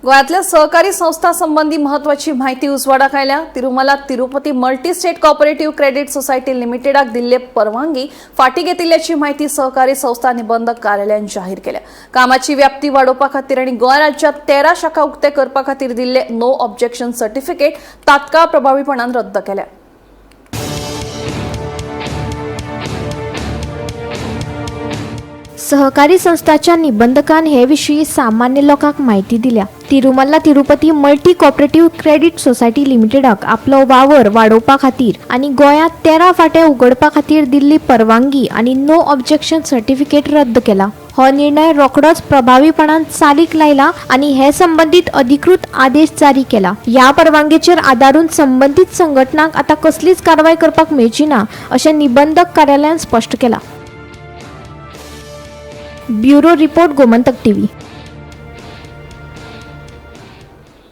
गोव्यातल्या सहकारी संस्था संबंधी महत्वाची माहिती उजवाडाक आयल्या। Tirumala Tirupati multi state cooperative credit society लिमिटेडाक दिल्ले परवानगी फाटी घेतिल्ल्याची माहिती सहकारी संस्था निबंधक कार्यालयान जाहीर केल्या। कामाची व्याप्ती वाडोवपा खातीर आनी गोंय राज्यात 13 शाखा उक्ते करपा खातीर दिल्ले नो ऑब्जेक्शन सर्टिफिकेट तात्काळ प्रभावीपणान रद्द केल्या। सहकारी संस्थांच्या निबंधकान हे विषयी सामान्य लोकांक माहिती दिल्या। Tirumala Tirupati multi cooperative credit society लिमिटेडाक आपलो वावर वाडोवपा खातीर आनी गोंयांत 13 फाटे उगडपा खातीर दिल्ली परवानगी आनी नो ऑब्जेक्शन सर्टिफिकेट रद्द केला। हो निर्णय रोखडोच प्रभावीपणान चालीक लायला आनी हे संबंधित अधिकृत आदेश जारी केला। ह्या परवानगीचेर आदारून संबंधित संघटनांक आता कसलीच कारवाय करपाक मेळची ना अशें निबंधक कार्यालयान स्पष्ट केला। Bureau report Gomantak TV.